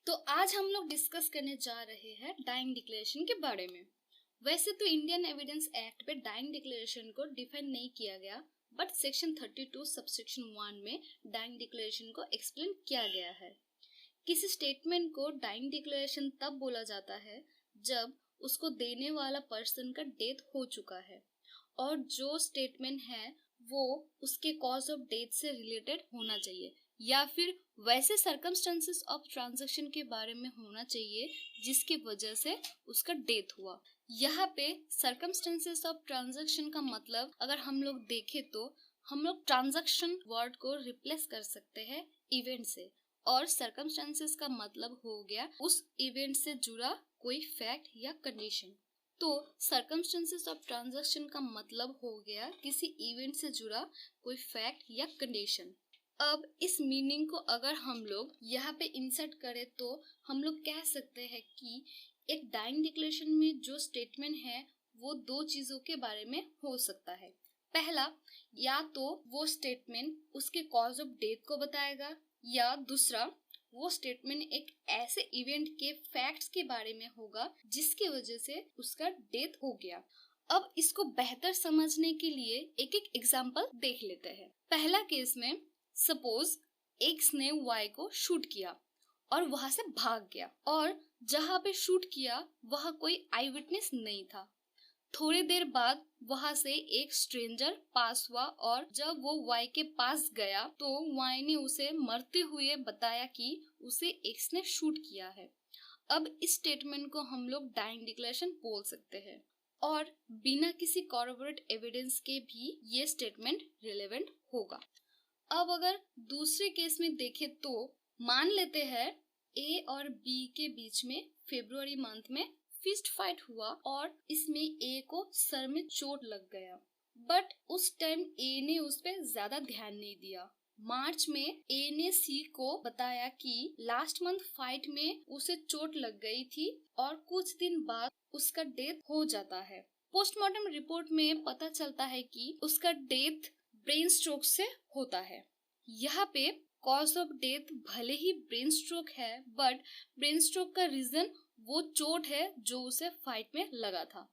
तो आज हम लोग डिस्कस करने जा रहे हैं डाइंग डिक्लेरेशन के बारे में। वैसे तो इंडियन एविडेंस एक्ट पे डाइंग डिक्लेरेशन को डिफाइन नहीं किया गया, बट सेक्शन 32 सबसेक्शन 1 में डाइंग डिक्लेरेशन को एक्सप्लेन किया गया है। किसी स्टेटमेंट को डाइंग डिक्लेरेशन तब बोला जाता है जब उसको देने वाला पर्सन का डेथ हो चुका है और जो स्टेटमेंट है वो उसके कॉज ऑफ डेथ से रिलेटेड होना चाहिए या फिर वैसे सर्कमस्टेंसेस ऑफ ट्रांजैक्शन के बारे में होना चाहिए जिसकी वजह से उसका डेथ हुआ। यहाँ पे सर्कमस्टेंसेस ऑफ ट्रांजैक्शन का मतलब अगर हम लोग देखें तो हम लोग ट्रांजैक्शन वर्ड को रिप्लेस कर सकते हैं इवेंट से, और सर्कमस्टेंसेस का मतलब हो गया उस इवेंट से जुड़ा कोई फैक्ट या कंडीशन। तो सर्कमस्टेंसेस ऑफ ट्रांजैक्शन का मतलब हो गया किसी इवेंट से जुड़ा कोई फैक्ट या कंडीशन। अब इस मीनिंग को अगर हम लोग यहाँ पे इंसर्ट करें तो हम लोग कह सकते हैं कि एक डाइंग डिक्लेरेशन में जो स्टेटमेंट है वो दो चीजों के बारे में हो सकता है। पहला, या तो वो स्टेटमेंट उसके कॉज ऑफ डेथ को बताएगा, या दूसरा वो स्टेटमेंट एक ऐसे इवेंट के फैक्ट्स के बारे में होगा जिसकी वजह से उसका डेथ हो गया। अब इसको बेहतर समझने के लिए एक एक एग्जाम्पल देख लेते हैं। पहला केस में सपोज एक्स ने वाई को शूट किया और वहां से भाग गया, और जहां पे शूट किया वहां कोई आई विटनेस नहीं था। थोड़ी देर बाद वहां से एक स्ट्रेंजर पास हुआ और जब वो वाई के पास गया तो वाई ने उसे मरते हुए बताया कि उसे एक्स ने शूट किया है। अब इस स्टेटमेंट को हम लोग डाइंग डिक्लेरेशन बोल सकते हैं, और बिना किसी कॉर्रोबोरेट एविडेंस के भी ये स्टेटमेंट रिलेवेंट होगा। अब अगर दूसरे केस में देखें तो मान लेते हैं ए और बी के बीच में फरवरी मंथ में फिस्ट फाइट हुआ और इसमें ए को सर में चोट लग गया, बट उस टाइम ए ने उस पर ज्यादा ध्यान नहीं दिया। मार्च में ए ने सी को बताया कि लास्ट मंथ फाइट में उसे चोट लग गई थी और कुछ दिन बाद उसका डेथ हो जाता है। पोस्टमार्टम रिपोर्ट में पता चलता है कि उसका डेथ ब्रेन स्ट्रोक से होता है। यहाँ पे कॉज ऑफ डेथ भले ही ब्रेन स्ट्रोक है, बट ब्रेन स्ट्रोक का रीजन वो चोट है जो उसे फाइट में लगा था।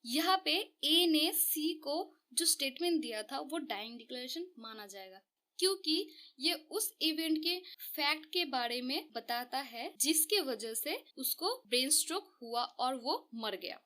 यहाँ पे ए ने सी को जो स्टेटमेंट दिया था वो डाइंग डिक्लेरेशन माना जाएगा, क्योंकि ये उस इवेंट के फैक्ट के बारे में बताता है जिसके वजह से उसको ब्रेन स्ट्रोक हुआ और वो मर गया।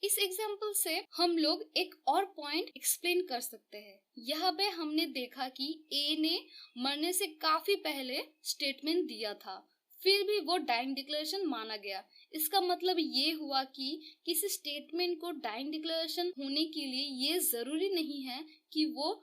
इस एग्जाम्पल से हम लोग एक और पॉइंट एक्सप्लेन कर सकते हैं। यहाँ पे हमने देखा कि ए ने मरने से काफी पहले स्टेटमेंट दिया था, फिर भी वो डाइंग डिक्लेरेशन माना गया। इसका मतलब ये हुआ कि किसी स्टेटमेंट को डाइंग डिक्लेरेशन होने के लिए ये जरूरी नहीं है कि वो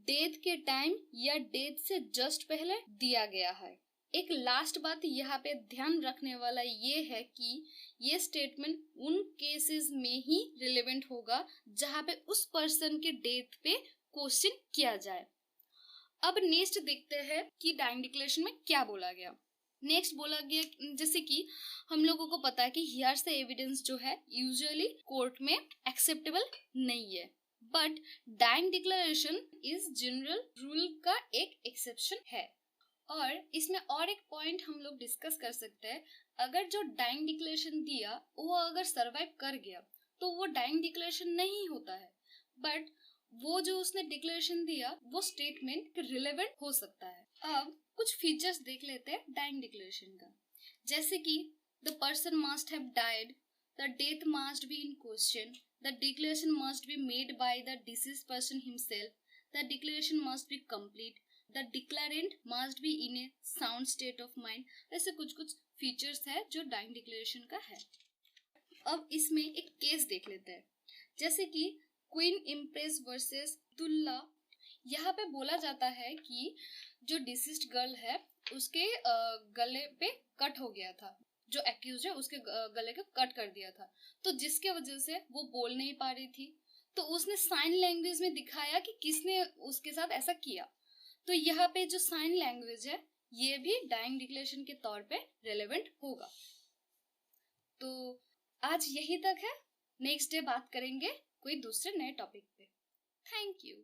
डेथ के टाइम या डेथ से जस्ट पहले दिया गया है। एक लास्ट बात यहाँ पे ध्यान रखने वाला ये है कि ये स्टेटमेंट उन केसेस में ही रिलेवेंट होगा जहाँ पे उस पर्सन के डेथ पे क्वेश्चन किया जाए। अब नेक्स्ट देखते हैं कि डाइंग डिक्लेरेशन में क्या बोला गया। नेक्स्ट बोला गया जैसे कि हम लोगों को पता है कि हियरसे एविडेंस जो है यूजुअली कोर्ट में एक्सेप्टेबल नहीं है, बट डाइंग डिक्लेरेशन इस जनरल रूल का एक एक्सेप्शन है। और इसमें और एक पॉइंट हम लोग डिस्कस कर सकते हैं, अगर जो डाइंग डिक्लेरेशन दिया वो अगर सरवाइव कर गया तो वो डाइंग डिक्लेरेशन नहीं होता है, बट वो जो उसने डिक्लेरेशन दिया वो स्टेटमेंट रिलेवेंट हो सकता है। अब कुछ फीचर्स देख लेते हैं डाइंग डिक्लेरेशन का, जैसे कि the person must have died, the death must be in question, the declaration must be made by the deceased person himself, the declaration must be complete, the declarant must be in a sound state of mind. ऐसे कुछ कुछ features है जो dying declaration का है। अब इसमें एक केस देख लेते हैं, जैसे कि क्वीन इम्प्रेस वर्सेस दुल्ला। यहाँ पे बोला जाता है कि जो डिसीज्ड गर्ल है उसके गले पे कट हो गया था, जो एक्यूज है उसके गले को कट कर दिया था, तो जिसके वजह से वो बोल नहीं पा रही थी, तो उसने साइन लैंग्वेज में दिखाया कि किसने उसके साथ ऐसा किया। तो यहाँ पे जो साइन लैंग्वेज है ये भी डाइंग डिक्लेरेशन के तौर पे रेलेवेंट होगा। तो आज यही तक है, नेक्स्ट डे बात करेंगे कोई दूसरे नए टॉपिक पे। Thank you.